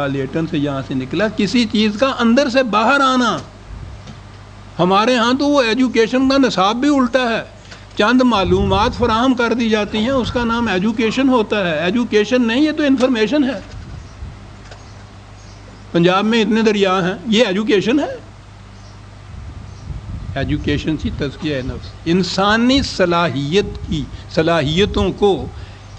لیٹن سے یہاں سے نکلا، کسی چیز کا اندر سے باہر آنا. ہمارے ہاں تو وہ ایجوکیشن کا نصاب بھی الٹا ہے. چند معلومات فراہم کر دی جاتی ہیں، اس کا نام ایجوکیشن ہوتا ہے. ایجوکیشن نہیں، یہ تو انفارمیشن ہے. پنجاب میں اتنے دریا ہیں، یہ ایجوکیشن ہے؟ ایجوکیشن سی تزکیہ نفس، انسانی صلاحیتوں کو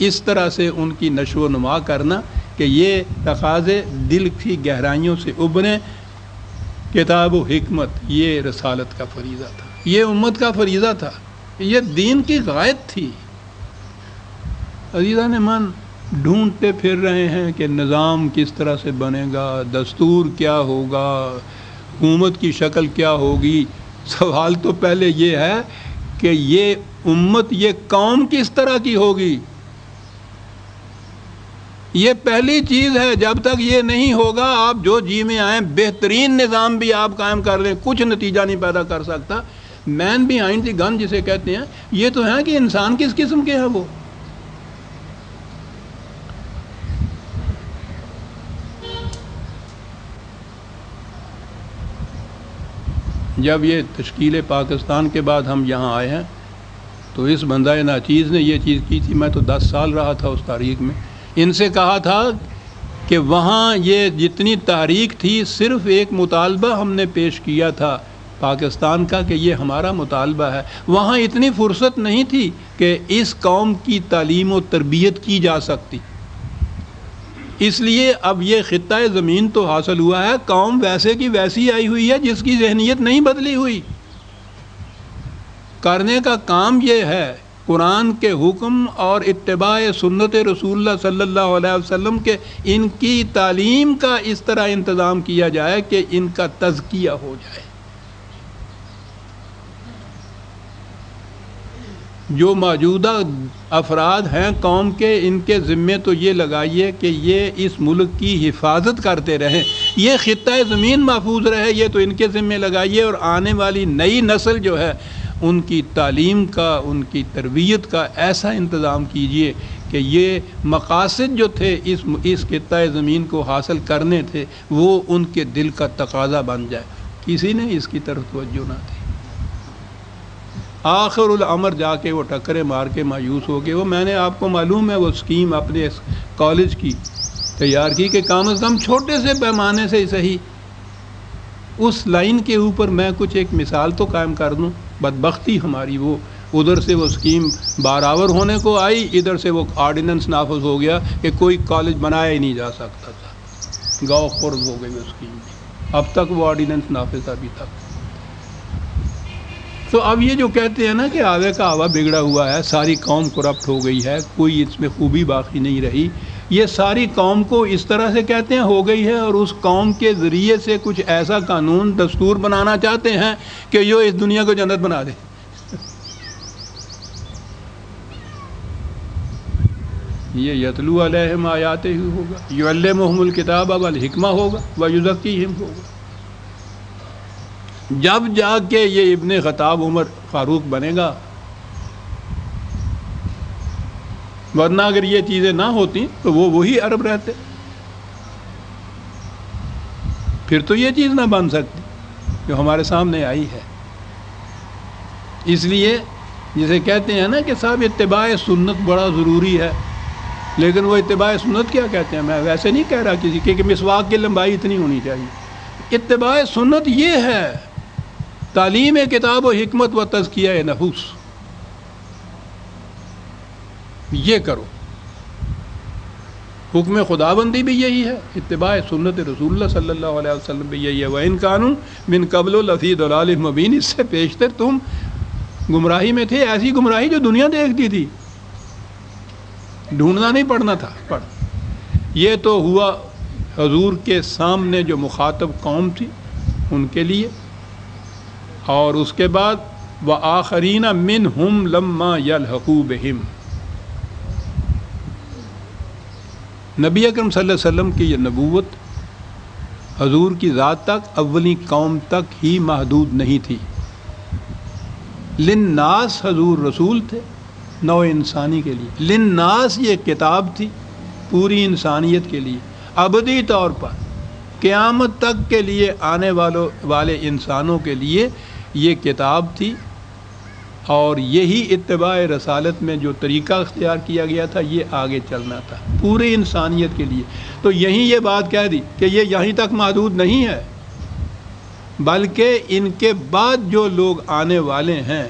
اس طرح سے ان کی نشو و نما کرنا کہ یہ تقاضے دل کی گہرائیوں سے ابھریں. کتاب و حکمت یہ رسالت کا فریضہ تھا، یہ امت کا فریضہ تھا، یہ دین کی غایت تھی. عزیزان من ڈھونڈتے پھر رہے ہیں کہ نظام کس طرح سے بنے گا، دستور کیا ہوگا، حکومت کی شکل کیا ہوگی. سوال تو پہلے یہ ہے کہ یہ امت، یہ قوم کس طرح کی ہوگی. یہ پہلی چیز ہے. جب تک یہ نہیں ہوگا آپ جو جی میں آئیں، بہترین نظام بھی آپ قائم کر لیں، کچھ نتیجہ نہیں پیدا کر سکتا. مین بیہائنڈ دی گن جسے کہتے ہیں، یہ تو ہے کہ انسان کس قسم کے ہیں وہ. جب یہ تشکیل پاکستان کے بعد ہم یہاں آئے ہیں تو اس بندہ ناچیز نے یہ چیز کی تھی. میں تو 10 سال رہا تھا اس تاریخ میں. ان سے کہا تھا کہ وہاں یہ جتنی تحریک تھی، صرف ایک مطالبہ ہم نے پیش کیا تھا پاکستان کا کہ یہ ہمارا مطالبہ ہے. وہاں اتنی فرصت نہیں تھی کہ اس قوم کی تعلیم و تربیت کی جا سکتی. اس لیے اب یہ خطہ زمین تو حاصل ہوا ہے، قوم ویسے کی ویسی آئی ہوئی ہے جس کی ذہنیت نہیں بدلی ہوئی. کرنے کا کام یہ ہے قرآن کے حکم اور اتباع سنت رسول اللہ صلی اللہ علیہ وسلم کے، ان کی تعلیم کا اس طرح انتظام کیا جائے کہ ان کا تزکیہ ہو جائے. جو موجودہ افراد ہیں قوم کے، ان کے ذمے تو یہ لگائیے کہ یہ اس ملک کی حفاظت کرتے رہیں، یہ خطہ زمین محفوظ رہے، یہ تو ان کے ذمے لگائیے. اور آنے والی نئی نسل جو ہے ان کی تعلیم کا، ان کی تربیت کا ایسا انتظام کیجئے کہ یہ مقاصد جو تھے اس خطہ زمین کو حاصل کرنے تھے، وہ ان کے دل کا تقاضا بن جائے. کسی نے اس کی طرف توجہ نہ دی. آخر الامر جا کے وہ ٹکرے مار کے مایوس ہو گئے. وہ میں نے آپ کو معلوم ہے وہ اسکیم اپنے کالج کی تیار کی کہ کم از کم چھوٹے سے پیمانے سے صحیح اس لائن کے اوپر میں کچھ ایک مثال تو قائم کر دوں. بدبختی ہماری وہ ادھر سے وہ اسکیم بارآور ہونے کو آئی، ادھر سے وہ آرڈیننس نافذ ہو گیا کہ کوئی کالج بنایا ہی نہیں جا سکتا تھا. گاؤ خرد ہو گئی وہ اسکیم. اب تک وہ آرڈیننس نافذ ابھی تک. تو اب یہ جو کہتے ہیں نا کہ آگے کا ہوا بگڑا ہوا ہے، ساری قوم کرپٹ ہو گئی ہے، کوئی اس میں خوبی باقی نہیں رہی، یہ ساری قوم کو اس طرح سے کہتے ہیں ہو گئی ہے. اور اس قوم کے ذریعے سے کچھ ایسا قانون دستور بنانا چاہتے ہیں کہ جو اس دنیا کو جنت بنا دے. یہ یتلو علیہم آیاتہ ہوگا، یعلمہم الکتاب والحکمہ ہوگا ویزکیہم ہوگا. جب جا کے یہ ابن خطاب عمر فاروق بنے گا، ورنہ اگر یہ چیزیں نہ ہوتی تو وہ وہی عرب رہتے، پھر تو یہ چیز نہ بن سکتی جو ہمارے سامنے آئی ہے. اس لیے جسے کہتے ہیں نا کہ صاحب اتباع سنت بڑا ضروری ہے، لیکن وہ اتباع سنت کیا کہتے ہیں؟ میں ویسے نہیں کہہ رہا کسی کہ مسواک کی لمبائی اتنی ہونی چاہیے. اتباع سنت یہ ہے تعلیم کتاب و حکمت و تزکیہ نفوس. یہ کرو. حکم خدا بندی بھی یہی ہے، اتباع سنت رسول اللہ صلی اللہ علیہ وسلم بھی یہی ہے. وَإِن كَانُوا مِن قَبْلُ لَفِي ضَلَالٍ مُبِينٍ. اس سے پیشتر تم گمراہی میں تھے، ایسی گمراہی جو دنیا دیکھتی تھی، ڈھونڈنا نہیں پڑنا تھا. پڑھ. یہ تو ہوا حضور کے سامنے جو مخاطب قوم تھی ان کے لیے، اور اس کے بعد وَآخَرِينَ مِنْهُمْ لَمَّا يَلْحَقُوا بِهِمْ. نبی اکرم صلی اللہ علیہ وسلم کی یہ نبوت حضور کی ذات تک، اولی قوم تک ہی محدود نہیں تھی. للناس حضور رسول تھے، نوع انسانی کے لیے. للناس یہ کتاب تھی پوری انسانیت کے لیے. ابدی طور پر قیامت تک کے لیے آنے والے انسانوں کے لیے یہ کتاب تھی، اور یہی اتباع رسالت میں جو طریقہ اختیار کیا گیا تھا یہ آگے چلنا تھا پوری انسانیت کے لیے۔ تو یہیں یہ بات کہہ دی کہ یہ یہیں تک محدود نہیں ہے، بلکہ ان کے بعد جو لوگ آنے والے ہیں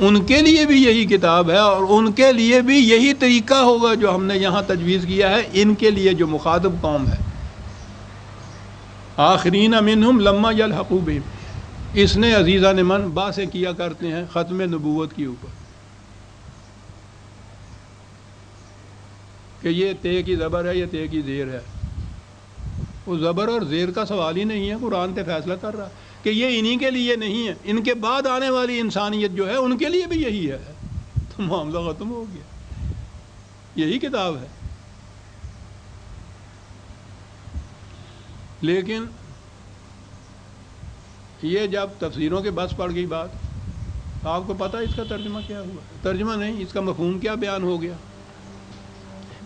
ان کے لیے بھی یہی کتاب ہے، اور ان کے لیے بھی یہی طریقہ ہوگا جو ہم نے یہاں تجویز کیا ہے ان کے لیے جو مخاطب قوم ہے۔ آخرین منہم لما یلحقوا بہم، اس نے عزیزان من باتیں کیا کرتے ہیں ختم نبوت کے اوپر کہ یہ تے کی زبر ہے، یہ تے کی زیر ہے۔ وہ زبر اور زیر کا سوال ہی نہیں ہے، قرآن تے فیصلہ کر رہا کہ یہ انہی کے لیے نہیں ہے، ان کے بعد آنے والی انسانیت جو ہے ان کے لیے بھی یہی ہے۔ تو معاملہ ختم ہو گیا، یہی کتاب ہے۔ لیکن یہ جب تفسیروں کے بس پڑ گئی بات، آپ کو پتہ اس کا ترجمہ کیا ہوا؟ ترجمہ نہیں، اس کا مفہوم کیا بیان ہو گیا؟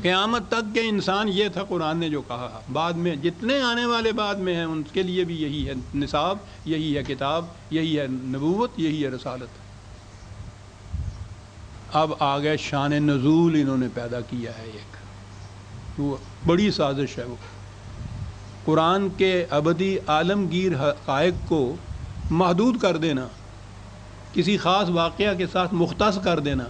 قیامت تک کے انسان یہ تھا قرآن نے جو کہا، بعد میں جتنے آنے والے بعد میں ہیں ان کے لیے بھی یہی ہے نصاب، یہی ہے کتاب، یہی ہے نبوت، یہی ہے رسالت۔ اب آگے شان نزول انہوں نے پیدا کیا ہے، ایک وہ بڑی سازش ہے۔ وہ قرآن کے ابدی عالمگیر حقائق کو محدود کر دینا، کسی خاص واقعہ کے ساتھ مختص کر دینا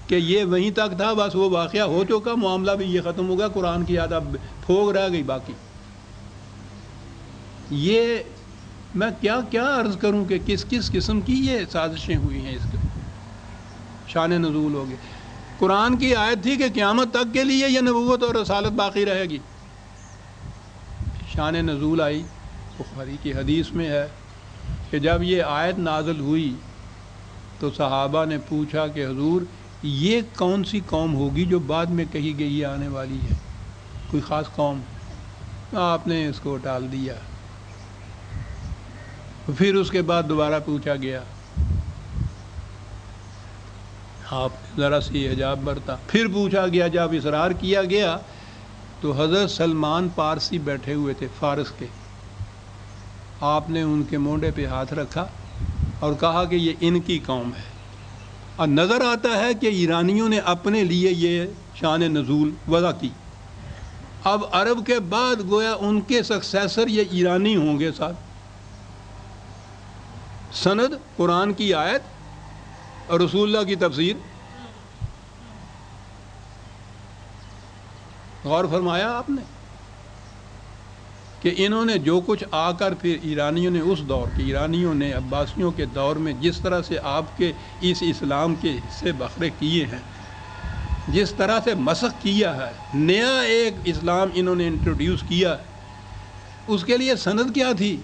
کہ یہ وہیں تک تھا، بس وہ واقعہ ہو چکا، معاملہ بھی یہ ختم ہو گیا، قرآن کی یاد اب پھوگ رہ گئی باقی۔ یہ میں کیا عرض کروں کہ کس کس قسم کی یہ سازشیں ہوئی ہیں۔ اس کے شان نزول ہو گئے۔ قرآن کی آیت تھی کہ قیامت تک کے لیے یہ نبوت اور رسالت باقی رہے گی۔ شان نزول آئی، بخاری کی حدیث میں ہے کہ جب یہ آیت نازل ہوئی تو صحابہ نے پوچھا کہ حضور یہ کون سی قوم ہوگی جو بعد میں کہی گئی آنے والی ہے، کوئی خاص قوم؟ آپ نے اس کو ٹال دیا۔ پھر اس کے بعد دوبارہ پوچھا گیا، آپ نے ذرا سی حجاب برتا۔ پھر پوچھا گیا، جب اصرار کیا گیا تو حضرت سلمان پارسی بیٹھے ہوئے تھے، فارس کے، آپ نے ان کے مونڈے پہ ہاتھ رکھا اور کہا کہ یہ ان کی قوم ہے۔ اور نظر آتا ہے کہ ایرانیوں نے اپنے لیے یہ شان نزول وضع کی۔ اب عرب کے بعد گویا ان کے سکسیسر یہ ایرانی ہوں گے صاحب۔ سند قرآن کی آیت اور رسول اللہ کی تفسیر، غور فرمایا آپ نے کہ انہوں نے جو کچھ آ کر پھر ایرانیوں نے اس دور کے ایرانیوں نے عباسیوں کے دور میں جس طرح سے آپ کے اس اسلام کے حصے بکھرے کیے ہیں، جس طرح سے مسخ کیا ہے، نیا ایک اسلام انہوں نے انٹروڈیوس کیا ہے، اس کے لیے سند کیا تھی؟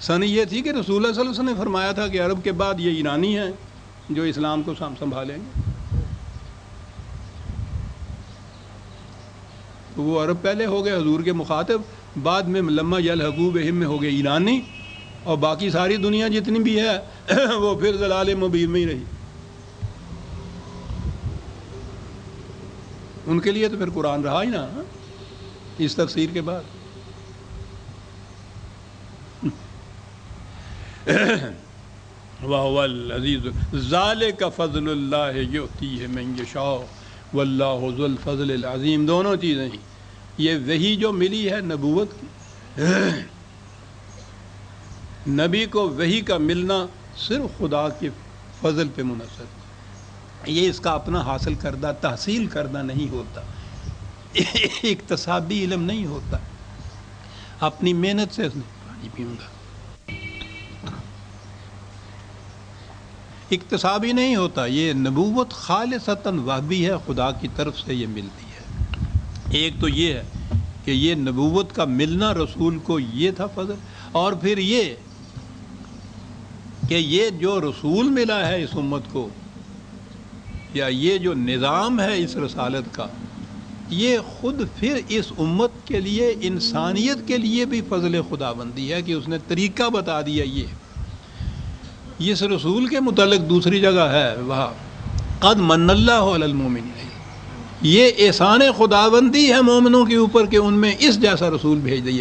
سند یہ تھی کہ رسول اللہ صلی اللہ علیہ وسلم نے فرمایا تھا کہ عرب کے بعد یہ ایرانی ہیں جو اسلام کو سنبھالیں گے۔ تو وہ عرب پہلے ہو گئے حضور کے مخاطب، بعد میں لما یلحقوا بہم میں ہو گئے ایرانی، اور باقی ساری دنیا جتنی بھی ہے وہ پھر ضلال مبین میں ہی رہی۔ ان کے لیے تو پھر قرآن رہا ہی نا اس تفسیر کے بعد۔ وَهُوَ الْعَزِيزُ ذَلِكَ فَضْلُ اللَّهِ يُؤْتِيهِ مَن يَشَاءُ وَاللَّهُ ذُو الْفَضْلِ الْعَظِيمِ۔ دونوں چیزیں ہیں، یہ وحی جو ملی ہے نبوت کی، نبی کو وحی کا ملنا صرف خدا کے فضل پہ منحصر ہے، یہ اس کا اپنا حاصل کردہ تحصیل کردہ نہیں ہوتا، اکتسابی علم نہیں ہوتا، اپنی محنت سے اس نے پانی پیوں گا، اکتسابی نہیں ہوتا۔ یہ نبوت خالصتاً وہبی ہے، خدا کی طرف سے یہ ملتی ہے۔ ایک تو یہ ہے کہ یہ نبوت کا ملنا رسول کو یہ تھا فضل، اور پھر یہ کہ یہ جو رسول ملا ہے اس امت کو، یا یہ جو نظام ہے اس رسالت کا، یہ خود پھر اس امت کے لیے، انسانیت کے لیے بھی فضل خداوندی ہے کہ اس نے طریقہ بتا دیا۔ یہ اس رسول کے متعلق دوسری جگہ ہے وہاں قد من اللہ علی المومنین، یہ احسان خداوندی ہے مومنوں کے اوپر کہ ان میں اس جیسا رسول بھیج دیا۔